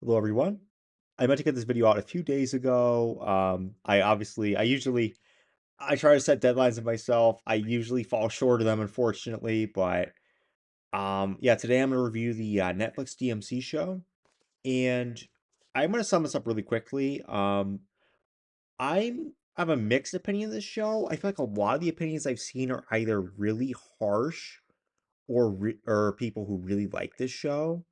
Hello, everyone. I meant to get this video out a few days ago. I try to set deadlines of myself. I usually fall short of them, unfortunately. But yeah, today I'm gonna review the Netflix DMC show, and I'm gonna sum this up really quickly. I have a mixed opinion of this show. I feel like a lot of the opinions I've seen are either really harsh or people who really like this show.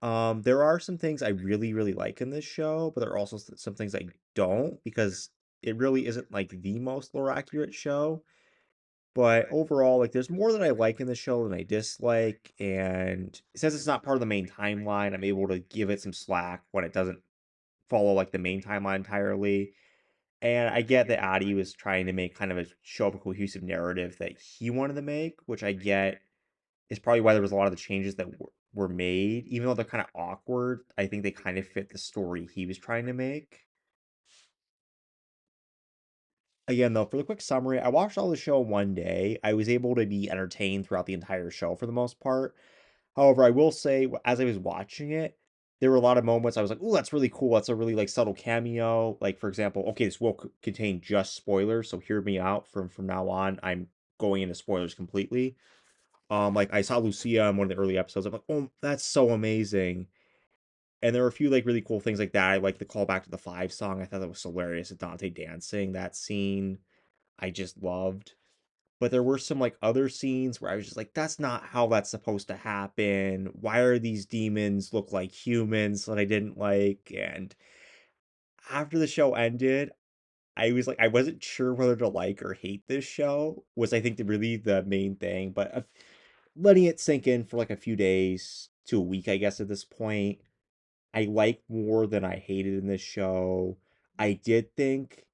There are some things I really, really like in this show, but there are also some things I don't because it really isn't like the most lore accurate show. But overall, like there's more that I like in the show than I dislike, and since it's not part of the main timeline, I'm able to give it some slack when it doesn't follow like the main timeline entirely. And I get that Adi was trying to make kind of a show up a cohesive narrative that he wanted to make, which I get is probably why there was a lot of the changes that were made, even though they're kind of awkward. I think they kind of fit the story he was trying to make. Again, though, for the quick summary, I watched all the show one day. I was able to be entertained throughout the entire show for the most part. However, I will say, as I was watching it, there were a lot of moments I was like, "Oh, that's really cool. That's a really like subtle cameo." Like, for example, okay, this will contain just spoilers, so hear me out from now on. I'm going into spoilers completely. Like I saw Lucia in one of the early episodes. I'm like, oh, that's so amazing. And there were a few like really cool things like that. I like the callback to the Five song. I thought that was hilarious. Dante dancing that scene, I just loved. But there were some like other scenes where I was just like, that's not how that's supposed to happen. Why are these demons look like humans that I didn't like? And after the show ended, I was like, I wasn't sure whether to like or hate this show. Was I think really the main thing, but letting it sink in for like a few days to a week, I guess at this point, I like more than I hated in this show. I did think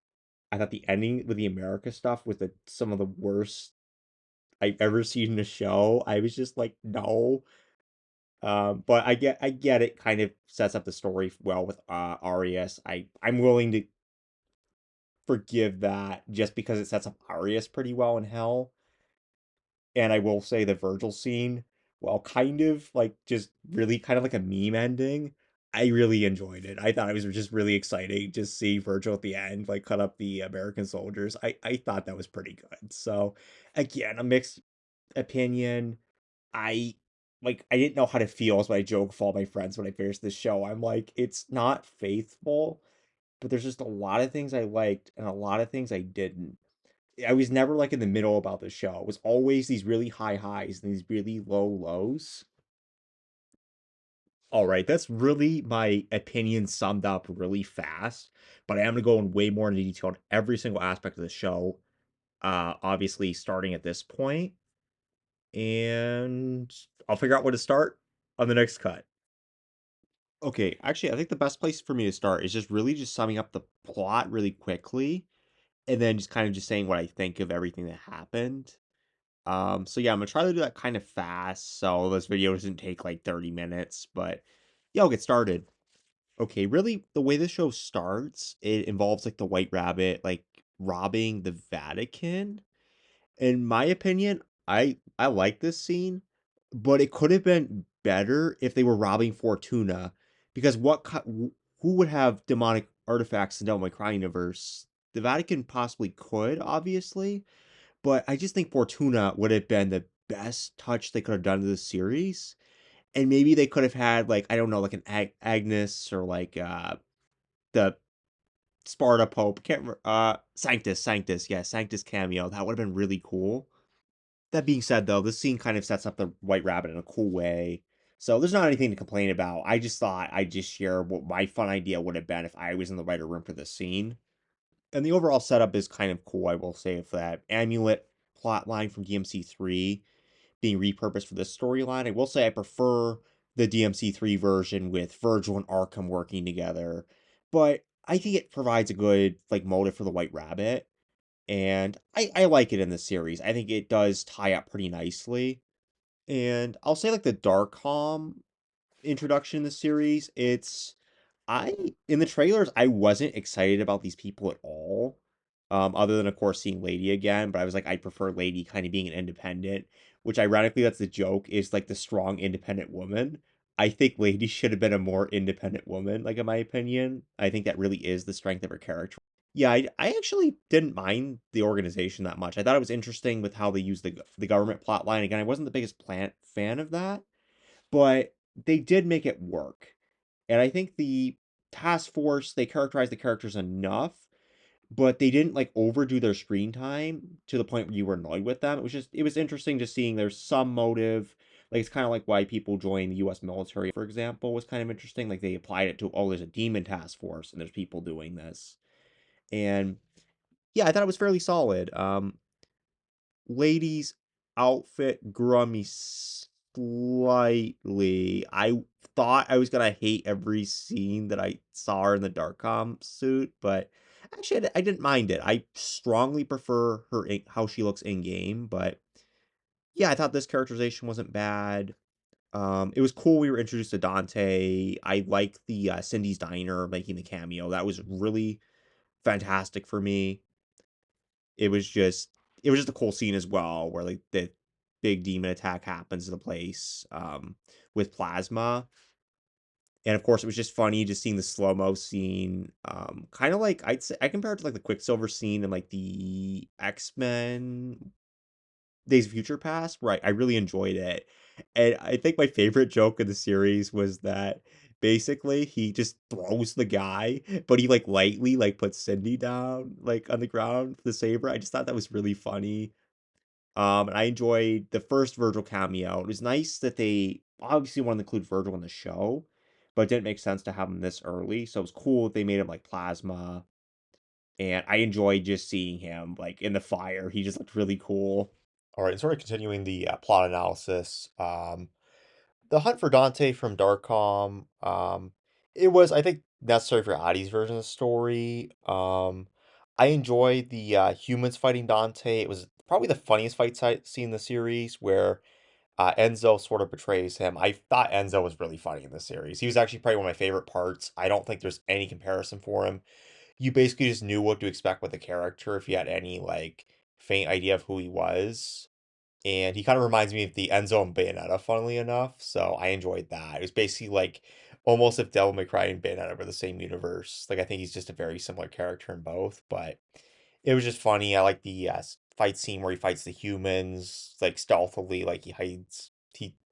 I thought the ending with the America stuff was some of the worst I've ever seen in a show. I was just like, no. But I get it kind of sets up the story well with Arias. I'm willing to forgive that just because it sets up Arias pretty well in Hell. And I will say the Virgil scene, while kind of like just really kind of like a meme ending, I really enjoyed it. I thought it was just really exciting to see Virgil at the end, like cut up the American soldiers. I thought that was pretty good. So again, a mixed opinion. I I didn't know how to feel as my joke for all my friends when I finished this show. I'm like, it's not faithful, but there's just a lot of things I liked and a lot of things I didn't. I was never like in the middle about the show. It was always these really high highs and these really low lows. All right, that's really my opinion summed up really fast, but I am gonna go in way more into detail on every single aspect of the show. Obviously starting at this point, and I'll figure out where to start on the next cut. Okay, actually, I think the best place for me to start is just really just summing up the plot really quickly, and then just kind of just saying what I think of everything that happened. So yeah, I'm gonna try to do that kind of fast, so this video doesn't take like 30 minutes, but yeah, I'll get started. Okay, really, the way the show starts, it involves like the White Rabbit like robbing the Vatican. In my opinion, I like this scene, but it could have been better if they were robbing Fortuna, because who would have demonic artifacts in Devil May Cry universe? The Vatican possibly could, obviously, but I just think Fortuna would have been the best touch they could have done to the series. And maybe they could have had like, I don't know, like an Agnes or like the Sparta Pope. Can't remember, Sanctus, yeah, Sanctus cameo. That would have been really cool. That being said, though, this scene kind of sets up the White Rabbit in a cool way. So there's not anything to complain about. I just thought I'd just share what my fun idea would have been if I was in the writer room for this scene. And the overall setup is kind of cool, I will say, for that amulet plot line from DMC3 being repurposed for this storyline. I will say I prefer the DMC3 version with Virgil and Arkham working together, but I think it provides a good like motive for the White Rabbit, and I like it in the series. I think it does tie up pretty nicely. And I'll say like the Darkholm introduction in the series, it's I in the trailers I wasn't excited about these people at all. Other than of course seeing Lady again, but I was like I prefer Lady kind of being an independent, which ironically that's the joke is like the strong independent woman. I think Lady should have been a more independent woman, like, in my opinion. I think that really is the strength of her character. Yeah, I actually didn't mind the organization that much. I thought it was interesting with how they used the government plot line. Again, I wasn't the biggest fan of that, but they did make it work. And I think the task force, they characterized the characters enough, but they didn't like overdo their screen time to the point where you were annoyed with them. It was interesting just seeing there's some motive. Like it's kind of like why people join the US military, for example, was kind of interesting. Like they applied it to, oh, there's a demon task force and there's people doing this. And yeah, I thought it was fairly solid. Lady's outfit grew on me slightly. I thought I was gonna hate every scene that I saw her in the Darkcom suit, but actually I didn't mind it. I strongly prefer how she looks in game, but yeah, I thought this characterization wasn't bad. It was cool we were introduced to Dante. I liked the Cindy's Diner making the cameo. That was really fantastic for me. It was just it was just a cool scene as well where like the big demon attack happens to the place with plasma. And of course it was just funny just seeing the slow-mo scene. Kind of like I'd say I compare it to like the Quicksilver scene and like the X-Men Days of Future Past, right? I really enjoyed it. And I think my favorite joke in the series was that basically he just throws the guy, but he like lightly like puts Cindy down like on the ground with the saber. I just thought that was really funny. And I enjoyed the first Virgil cameo. It was nice that they obviously wanted to include Virgil in the show, but it didn't make sense to have him this early. So it was cool that they made him like plasma. And I enjoyed just seeing him like in the fire. He just looked really cool. All right, and sort of continuing the plot analysis. The hunt for Dante from Darkcom. It was, I think, necessary for Addie's version of the story. I enjoyed the humans fighting Dante. It was probably the funniest scene in the series where Enzo sort of betrays him. I thought Enzo was really funny in the series. He was actually probably one of my favorite parts. I don't think there's any comparison for him. You basically just knew what to expect with the character if you had any like faint idea of who he was. And he kind of reminds me of the Enzo and Bayonetta, funnily enough. So I enjoyed that. It was basically like almost if Devil May Cry and Bayonetta were the same universe. Like I think he's just a very similar character in both, but it was just funny. I like the fight scene where he fights the humans like stealthily, like he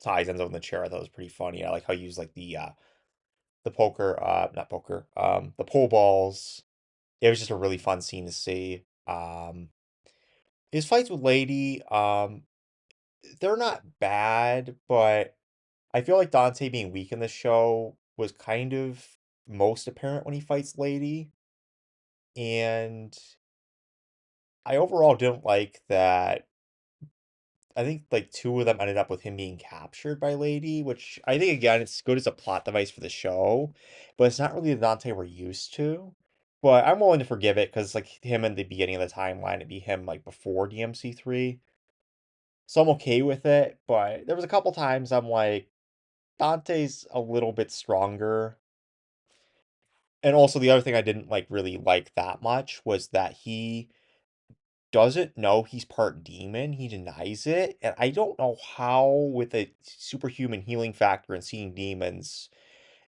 ties Enzo in the chair. I thought it was pretty funny. I like how he used like the poker, not poker, the pole balls. It was just a really fun scene to see. His fights with Lady, they're not bad, but I feel like Dante being weak in the show was kind of most apparent when he fights Lady. And I overall didn't like that. I think like two of them ended up with him being captured by Lady, which I think again it's good as a plot device for the show, but it's not really the Dante we're used to. But I'm willing to forgive it because like him in the beginning of the timeline, it'd be him like before DMC3. So I'm okay with it, but there was a couple times I'm like, Dante's a little bit stronger. And also the other thing I didn't like really like that much was that he doesn't know he's part demon. He denies it. And I don't know how with a superhuman healing factor and seeing demons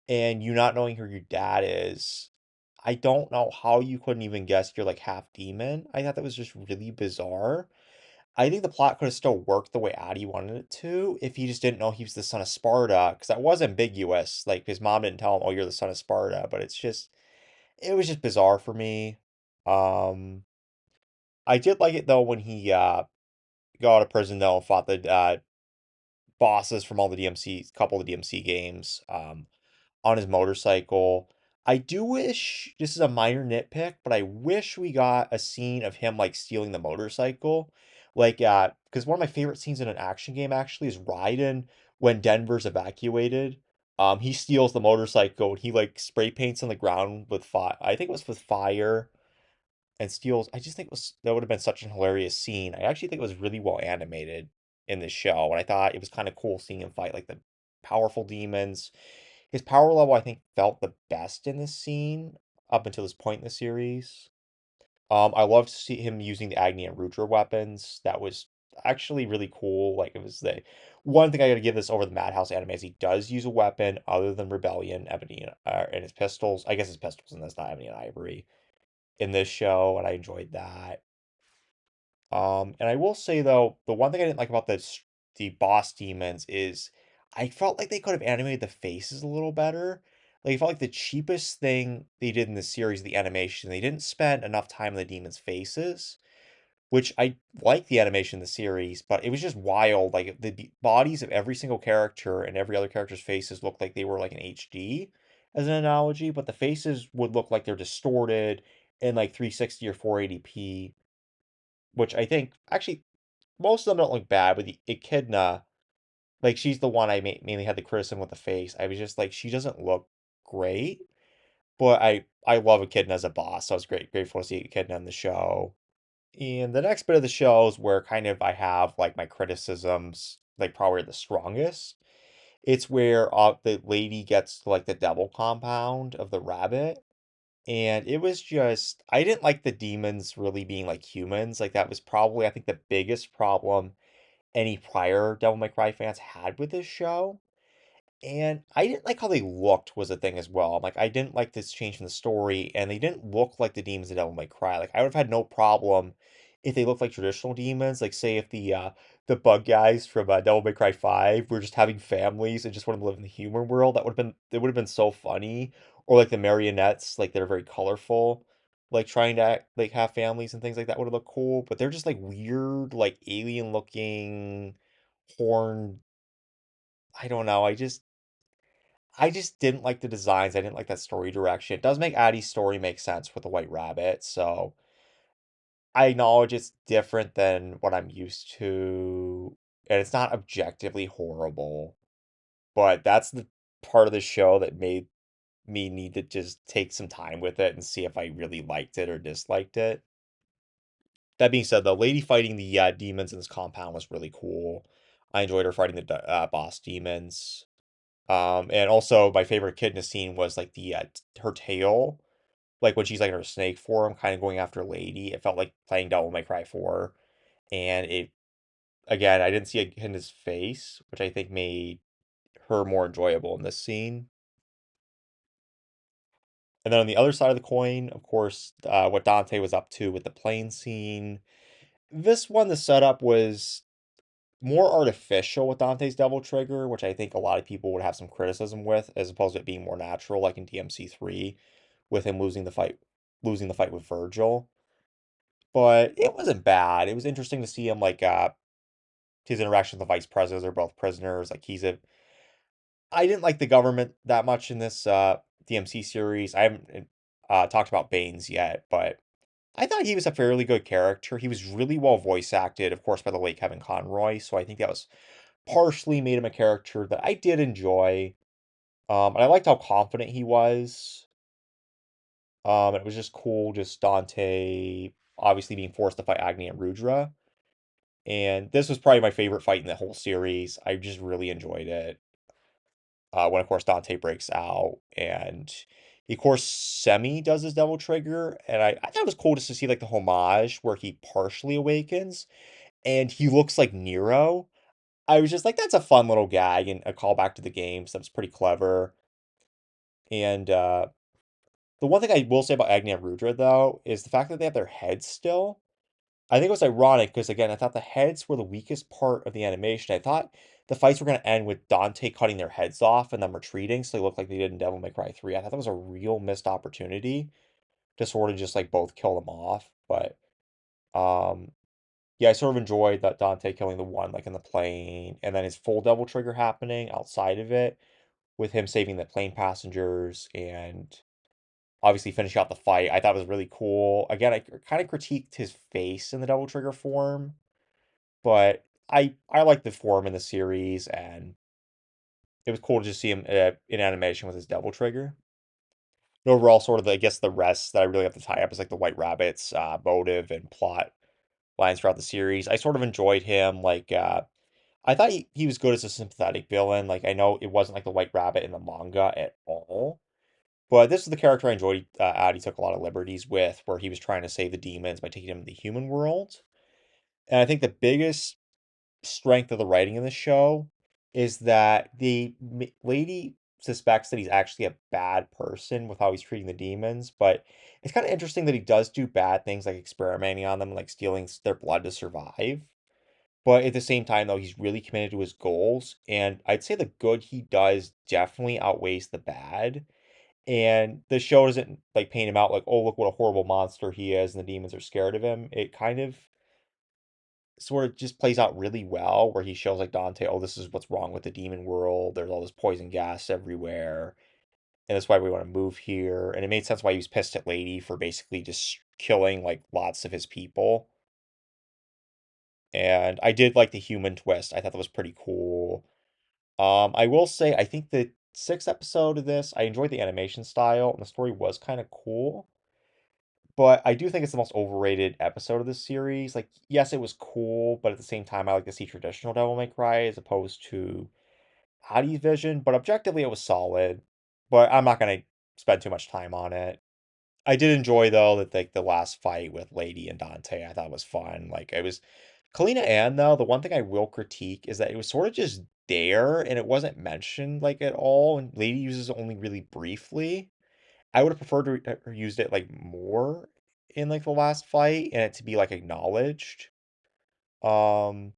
and you not knowing who your dad is, I don't know how you couldn't even guess you're like half demon. I thought that was just really bizarre. I think the plot could have still worked the way Addie wanted it to if he just didn't know he was the son of Sparta, because that was ambiguous. Like his mom didn't tell him, "Oh, you're the son of Sparta," but it was just bizarre for me. Um, I did like it though when he got out of prison though and fought the bosses from all the DMC, couple of the DMC games. On his motorcycle. I do wish this is a minor nitpick, but I wish we got a scene of him like stealing the motorcycle. Like because one of my favorite scenes in an action game actually is Raiden when Denver's evacuated. He steals the motorcycle and he like spray paints on the ground with fire. I think it was with fire and steals. I just think that would have been such an hilarious scene. I actually think it was really well animated in this show, and I thought it was kind of cool seeing him fight like the powerful demons. His power level, I think, felt the best in this scene up until this point in the series. I loved to see him using the Agni and Rudra weapons. That was actually really cool. Like it was the One thing I gotta give this over the Madhouse anime is he does use a weapon other than Rebellion, Ebony, and his pistols. I guess his pistols in this, not Ebony and Ivory, in this show, and I enjoyed that. And I will say though, the one thing I didn't like about the boss demons is I felt like they could have animated the faces a little better. Like, I felt like the cheapest thing they did in the series, the animation, they didn't spend enough time on the demons' faces, which I like the animation in the series, but it was just wild. Like, the bodies of every single character and every other character's faces looked like they were like in HD as an analogy, but the faces would look like they're distorted in like 360 or 480p, which I think actually most of them don't look bad, but the Echidna, like she's the one I mainly had the criticism with the face. I was just like, she doesn't look great, but I love Echidna as a boss, so I was grateful to see Echidna in the show. And the next bit of the show is where kind of I have like my criticisms, like probably the strongest. It's where the lady gets like the devil compound of the rabbit. And it was just, I didn't like the demons really being like humans. Like that was probably, I think, the biggest problem any prior Devil May Cry fans had with this show. And I didn't like how they looked was a thing as well. Like I didn't like this change in the story, and they didn't look like the demons of Devil May Cry. Like I would have had no problem if they looked like traditional demons. Like say if the bug guys from Devil May Cry 5 were just having families and just wanted to live in the human world. That would have been so funny. Or like the marionettes, like they're very colorful, like trying to like have families and things like that would have looked cool. But they're just like weird, like alien looking horn. I don't know. I just didn't like the designs. I didn't like that story direction. It does make Addie's story make sense with the White Rabbit, so I acknowledge it's different than what I'm used to, and it's not objectively horrible, but that's the part of the show that made me need to just take some time with it and see if I really liked it or disliked it. That being said, the lady fighting the demons in this compound was really cool. I enjoyed her fighting the boss demons. And also my favorite Echidna scene was like the her tail, like when she's like in her snake form, kind of going after Lady. It felt like playing Devil May Cry 4, and it again I didn't see Echidna's face, which I think made her more enjoyable in this scene. And then on the other side of the coin, of course, what Dante was up to with the plane scene. This one, the setup was more artificial with Dante's Devil Trigger, which I think a lot of people would have some criticism with, as opposed to it being more natural, like in DMC 3, with him losing the fight with Virgil. But it wasn't bad. It was interesting to see him like his interaction with the vice presidents are both prisoners. Like he's a I didn't like the government that much in this DMC series. I haven't talked about Baines yet, but I thought he was a fairly good character. He was really well voice acted, of course, by the late Kevin Conroy. So I think that was partially made him a character that I did enjoy. And I liked how confident he was. It was just cool, just Dante obviously being forced to fight Agni and Rudra. And this was probably my favorite fight in the whole series. I just really enjoyed it. When of course Dante breaks out, and of course Semi does his Devil Trigger, and I thought it was cool just to see like the homage where he partially awakens, and he looks like Nero. I was just like, that's a fun little gag and a callback to the games. That was pretty clever. And the one thing I will say about Agni and Rudra, though, is the fact that they have their heads still. I think it was ironic because, again, I thought the heads were the weakest part of the animation. I thought the fights were going to end with Dante cutting their heads off and them retreating so they looked like they did in Devil May Cry 3. I thought that was a real missed opportunity to sort of just like both kill them off. But um, yeah, I sort of enjoyed that Dante killing the one like in the plane and then his full Devil Trigger happening outside of it with him saving the plane passengers and obviously finish out the fight. I thought it was really cool. Again, I kind of critiqued his face in the Devil Trigger form, but I like the form in the series, and it was cool to just see him in animation with his Devil Trigger. And overall, sort of, I guess the rest that I really have to tie up is like the White Rabbit's motive and plot lines throughout the series. I sort of enjoyed him. Like, I thought he was good as a sympathetic villain. Like, I know it wasn't like the White Rabbit in the manga at all. But this is the character I enjoyed. Adi took a lot of liberties with, where he was trying to save the demons by taking them to the human world. And I think the biggest strength of the writing in the show is that the lady suspects that he's actually a bad person with how he's treating the demons, but it's kind of interesting that he does do bad things like experimenting on them, like stealing their blood to survive. But at the same time, though, he's really committed to his goals, and I'd say the good he does definitely outweighs the bad. And the show doesn't like paint him out like, oh, look what a horrible monster he is, and the demons are scared of him. It kind of sort of just plays out really well, where he shows like Dante, oh, this is what's wrong with the demon world. There's all this poison gas everywhere, and that's why we want to move here. And it made sense why he was pissed at Lady for basically just killing like lots of his people. And I did like the human twist. I thought that was pretty cool. I will say I think the sixth episode of this, I enjoyed the animation style and the story was kind of cool. But I do think it's the most overrated episode of this series. Like, yes, it was cool, but at the same time, I like to see traditional Devil May Cry as opposed to Hades Vision. But objectively, it was solid. But I'm not gonna spend too much time on it. I did enjoy though that like the last fight with Lady and Dante, I thought was fun. Like it was Kalina Ann though. The one thing I will critique is that it was sort of just there and it wasn't mentioned like at all. And Lady uses it only really briefly. I would have preferred to used it like more in like the last fight and it to be like acknowledged. Um,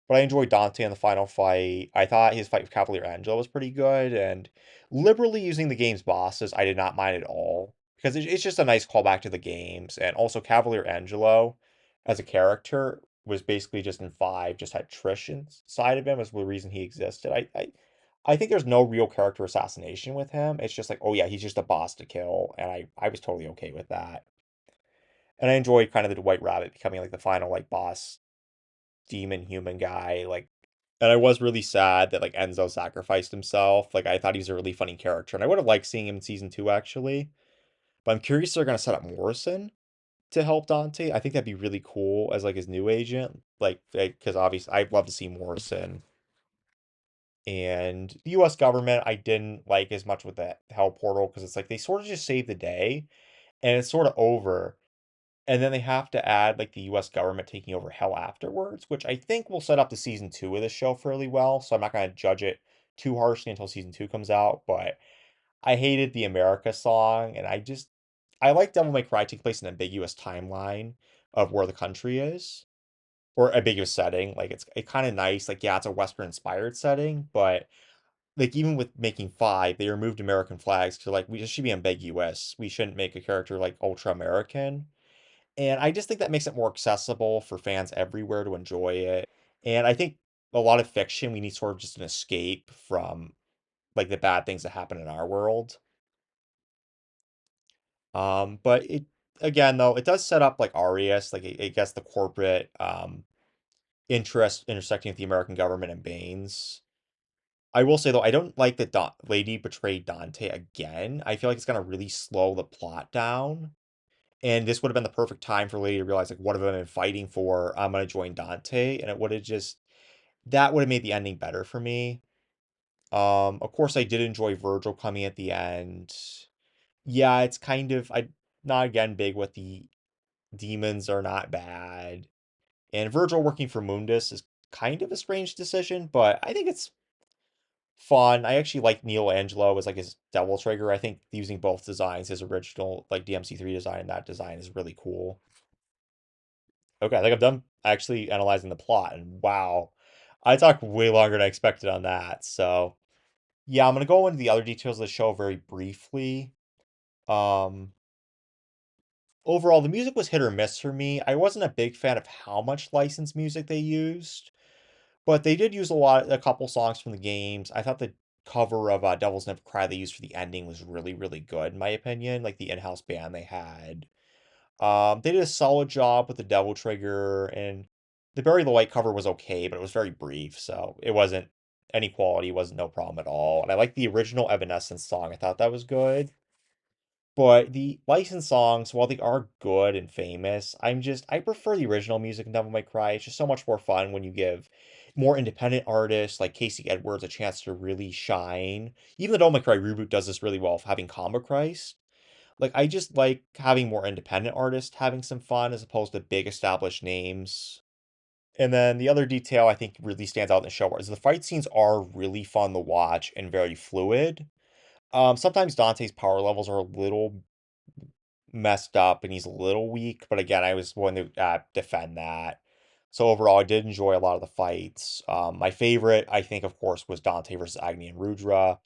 but I enjoyed Dante in the final fight. I thought his fight with Cavalier Angelo was pretty good, and liberally using the game's bosses, I did not mind at all because it's just a nice callback to the games. And also, Cavalier Angelo as a character was basically just in five, just had Trish inside of him as the reason he existed. I think there's no real character assassination with him. It's just like, oh yeah, he's just a boss to kill, and I was totally okay with that. And I enjoyed kind of the White Rabbit becoming like the final like boss demon human guy. Like, and I was really sad that like Enzo sacrificed himself. Like, I thought he was a really funny character, and I would have liked seeing him in season two actually. But I'm curious if they're gonna set up Morrison to help Dante. I think that'd be really cool as like his new agent. Like, because obviously I'd love to see Morrison. And the U.S. government, I didn't like as much with the Hell Portal because it's like they sort of just saved the day, and it's sort of over. And then they have to add like the US government taking over hell afterwards, which I think will set up the season two of the show fairly well. So I'm not going to judge it too harshly until season two comes out. But I hated the America song, and I like Devil May Cry take place in an ambiguous timeline of where the country is or ambiguous setting. Like it kind of nice. Like yeah, it's a Western inspired setting, but like even with making five, they removed American flags to like we just should be ambiguous. We shouldn't make a character like ultra American. And I just think that makes it more accessible for fans everywhere to enjoy it. And I think a lot of fiction, we need sort of just an escape from like the bad things that happen in our world. But it again though, it does set up like Arias, like it gets the corporate interest intersecting with the American government and Baines. I will say though, I don't like that Lady betrayed Dante again. I feel like it's gonna really slow the plot down. And this would have been the perfect time for Lady to realize, like, what have I been fighting for? I'm gonna join Dante, and it would have just that would have made the ending better for me. Of course, I did enjoy Virgil coming at the end. Yeah, it's kind of I not again big with the demons are not bad, and Virgil working for Mundus is kind of a strange decision, but I think it's fun. I actually like Neil Angelo as like his Devil Trigger. I think using both designs, his original like DMC3 design and that design is really cool. Okay, I think I'm done actually analyzing the plot, and wow, I talked way longer than I expected on that. So yeah, I'm gonna go into the other details of the show very briefly. Um, Overall, the music was hit or miss for me. I wasn't a big fan of how much licensed music they used, but they did use a couple songs from the games. I thought the cover of Devil's Never Cry they used for the ending was really, really good, in my opinion. Like the in-house band they had. They did a solid job with the Devil Trigger, and the Bury the Light cover was okay, but it was very brief, so it wasn't any quality, wasn't no problem at all. And I like the original Evanescence song. I thought that was good. But the licensed songs, while they are good and famous, I prefer the original music in Devil May Cry. It's just so much more fun when you give more independent artists like Casey Edwards a chance to really shine. Even the Devil May Cry reboot does this really well of having Combo Christ. Like I just like having more independent artists having some fun as opposed to big established names. And then the other detail I think really stands out in the show is the fight scenes are really fun to watch and very fluid. Sometimes Dante's power levels are a little messed up and he's a little weak, but again, I was one to defend that. So overall, I did enjoy a lot of the fights. My favorite, I think, of course, was Dante versus Agni and Rudra.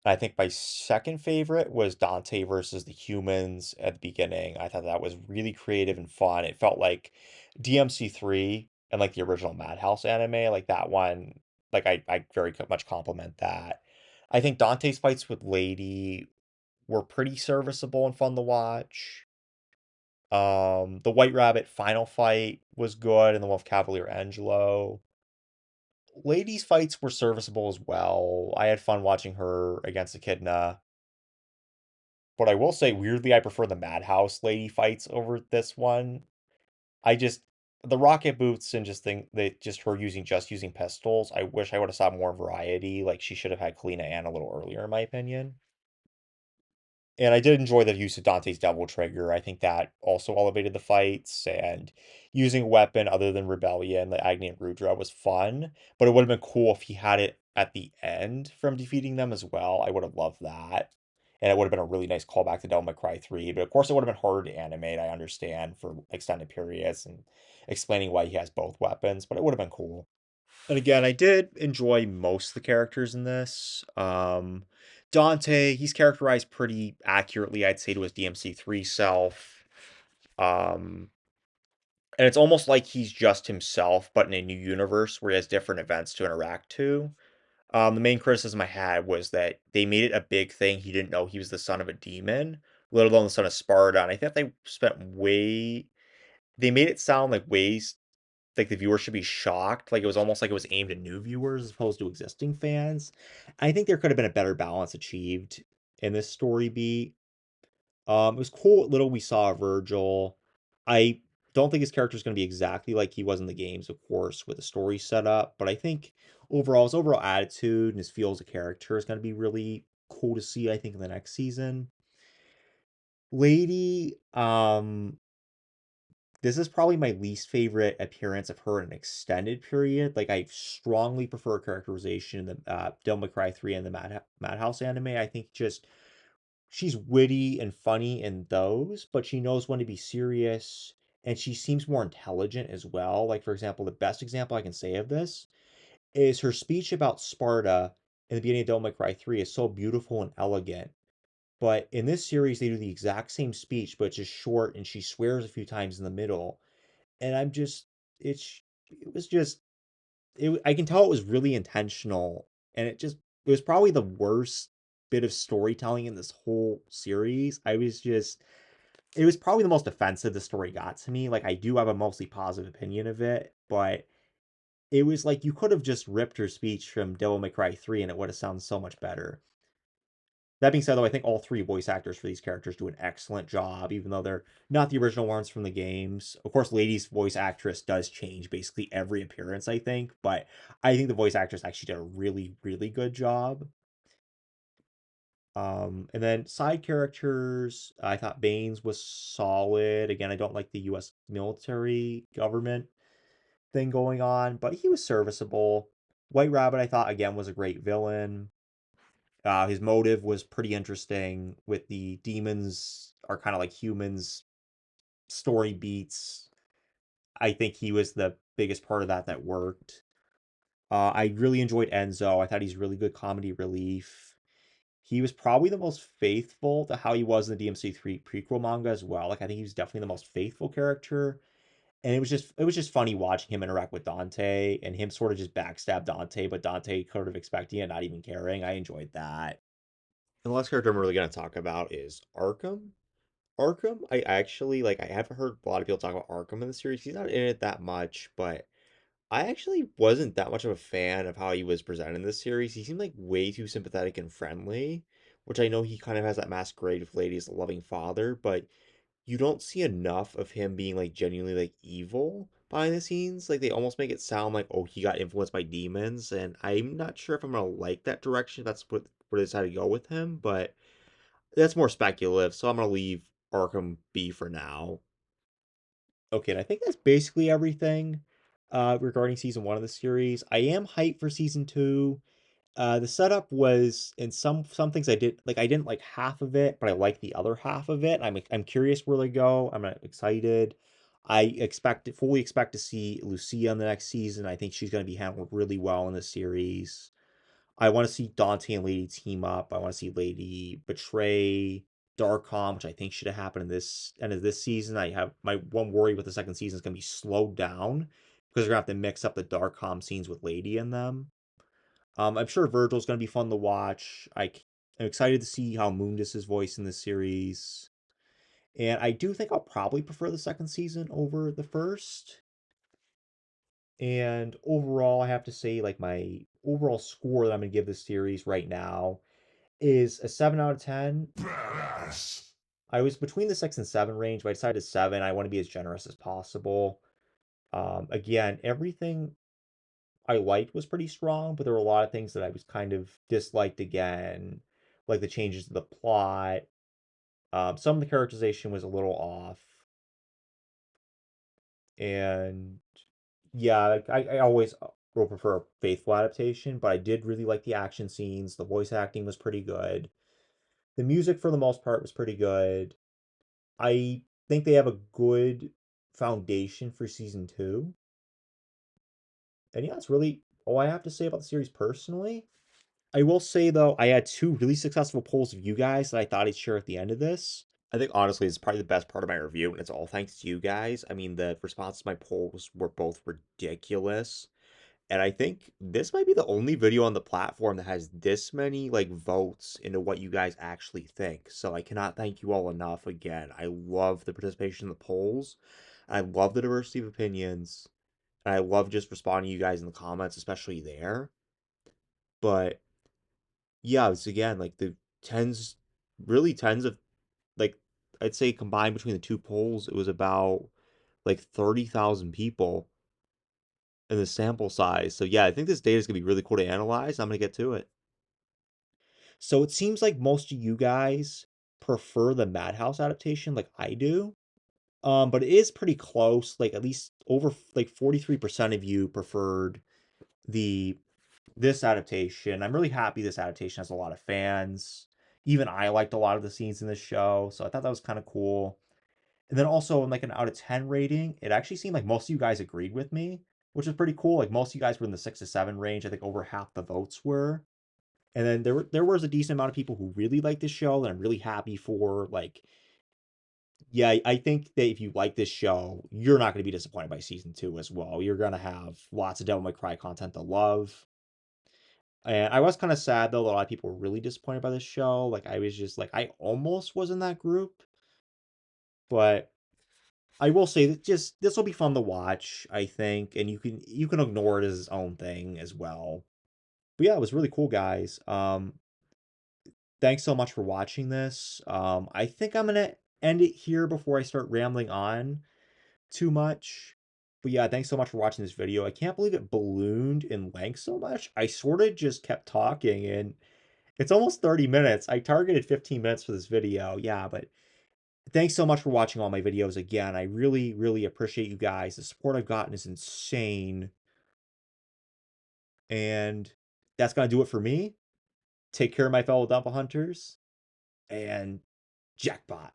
And I think my second favorite was Dante versus the humans at the beginning. I thought that was really creative and fun. It felt like DMC3 and like the original Madhouse anime, like that one, like I very much compliment that. I think Dante's fights with Lady were pretty serviceable and fun to watch. The White Rabbit final fight was good, and the one with Cavalier Angelo. Lady's fights were serviceable as well. I had fun watching her against Echidna. But I will say, weirdly, I prefer the Madhouse lady fights over this one. I just the rocket boots and just think they just her using pistols. I wish I would have saw more variety. Like she should have had Kalina Ann a little earlier, in my opinion. And I did enjoy the use of Dante's Devil Trigger. I think that also elevated the fights, and using a weapon other than Rebellion, like Agni and Rudra, was fun. But it would have been cool if he had it at the end from defeating them as well. I would have loved that. And it would have been a really nice callback to Devil May Cry 3. But of course, it would have been harder to animate, I understand, for extended periods and explaining why he has both weapons. But it would have been cool. And again, I did enjoy most of the characters in this. Dante, he's characterized pretty accurately, I'd say, to his DMC3 self. Um, and it's almost like he's just himself, but in a new universe where he has different events to interact to. The main criticism I had was that they made it a big thing. He didn't know he was the son of a demon, let alone the son of Sparta. And I think they made it sound like ways like the viewer should be shocked. Like it was almost like it was aimed at new viewers as opposed to existing fans. I think there could have been a better balance achieved in this story beat. It was cool what little we saw of Virgil. I don't think his character is going to be exactly like he was in the games, of course, with the story set up, but I think overall his overall attitude and his feel as a character is going to be really cool to see, I think, in the next season. Lady, this is probably my least favorite appearance of her in an extended period. Like, I strongly prefer characterization in the Devil May Cry 3 and the Madhouse anime. I think just she's witty and funny in those, but she knows when to be serious, and she seems more intelligent as well. Like, for example, the best example I can say of this is her speech about Sparta in the beginning of Devil May Cry 3 is so beautiful and elegant. But in this series, they do the exact same speech, but it's just short, and she swears a few times in the middle, and I'm just it's it was just I can tell it was really intentional, and it was probably the worst bit of storytelling in this whole series. It was probably the most offensive the story got to me. Like I do have a mostly positive opinion of it, but it was like you could have just ripped her speech from Devil May Cry 3 and it would have sounded so much better. That being said, though, I think all three voice actors for these characters do an excellent job, even though they're not the original ones from the games. Of course, Lady's voice actress does change basically every appearance, I think, but I think the voice actress actually did a really, really good job. And then side characters, I thought Baines was solid. Again, I don't like the U.S. military government thing going on, but he was serviceable. White Rabbit, I thought, again, was a great villain. His motive was pretty interesting with the demons are kind of like humans story beats. I think he was the biggest part of that worked. I really enjoyed Enzo. I thought he's really good comedy relief. He was probably the most faithful to how he was in the DMC3 prequel manga as well. Like I think he was definitely the most faithful character. And it was just funny watching him interact with Dante and him sort of just backstab Dante, but Dante sort of expecting it, not even caring. I enjoyed that. And the last character I'm really going to talk about is Arkham. Arkham, I actually like. I haven't heard a lot of people talk about Arkham in the series. He's not in it that much, but I actually wasn't that much of a fan of how he was presented in this series. He seemed like way too sympathetic and friendly, which I know he kind of has that masquerade of lady as a loving father, but you don't see enough of him being like genuinely like evil behind the scenes. Like they almost make it sound like, oh, he got influenced by demons, and I'm not sure if I'm gonna like that direction. That's what they decided to go with him, but that's more speculative, so I'm gonna leave Arkham be for now. Okay, and I think that's basically everything. regarding season one of the series. I am hyped for season two. The setup was in some things I didn't like half of it, but I like the other half of it. I'm curious where they go. I'm excited. Fully expect to see Lucia in the next season. I think she's going to be handled really well in the series. I want to see Dante and Lady team up. I want to see Lady betray Darkon, which I think should have happened in this end of this season. I have my one worry with the second season is going to be slowed down because they're going to have to mix up the Darkon scenes with Lady in them. I'm sure Virgil's going to be fun to watch. I'm excited to see how Mundus is voiced in this series. And I do think I'll probably prefer the second season over the first. And overall, I have to say, like, my overall score that I'm going to give this series right now is a 7 out of 10. Badass. I was between the 6 and 7 range, but I decided 7. I want to be as generous as possible. Again, everything I liked was pretty strong, but there were a lot of things that I was kind of disliked again, like the changes to the plot. Some of the characterization was a little off, and yeah, like, I always will prefer a faithful adaptation, but I did really like the action scenes. The voice acting was pretty good. The music, for the most part, was pretty good. I think they have a good foundation for season two. And yeah, that's really all I have to say about the series personally. I will say though, I had two really successful polls of you guys that I thought I'd share at the end of this. I think honestly, it's probably the best part of my review, and it's all thanks to you guys. I mean, the responses to my polls were both ridiculous. And I think this might be the only video on the platform that has this many like votes into what you guys actually think. So I cannot thank you all enough again. I love the participation in the polls. I love the diversity of opinions. And I love just responding to you guys in the comments, especially there. But yeah, it's again like the tens, really tens of like I'd say combined between the two polls, it was about like 30,000 people in the sample size. So yeah, I think this data is gonna be really cool to analyze. I'm gonna get to it. So it seems like most of you guys prefer the Madhouse adaptation like I do. But it is pretty close. Like at least over like 43% of you preferred the this adaptation. I'm really happy this adaptation has a lot of fans. Even I liked a lot of the scenes in this show, so I thought that was kind of cool. And then also in like an out of 10 rating, it actually seemed like most of you guys agreed with me, which was pretty cool. Like most of you guys were in the 6 to 7 range. I think over half the votes were. And then there was a decent amount of people who really liked this show and I'm really happy for. Like, yeah, I think that if you like this show, you're not going to be disappointed by season 2 as well. You're going to have lots of Devil May Cry content to love. And I was kind of sad though, that a lot of people were really disappointed by this show. Like I was just like I almost was in that group, but I will say that just this will be fun to watch, I think, and you can ignore it as its own thing as well. But yeah, it was really cool, guys. Thanks so much for watching this. I think I'm gonna end it here before I start rambling on too much. But yeah, thanks so much for watching this video. I can't believe it ballooned in length so much. I sort of just kept talking and it's almost 30 minutes. I targeted 15 minutes for this video. Yeah, but thanks so much for watching all my videos again. I really, really appreciate you guys. The support I've gotten is insane. And that's going to do it for me. Take care of my fellow Dumple Hunters. And jackpot.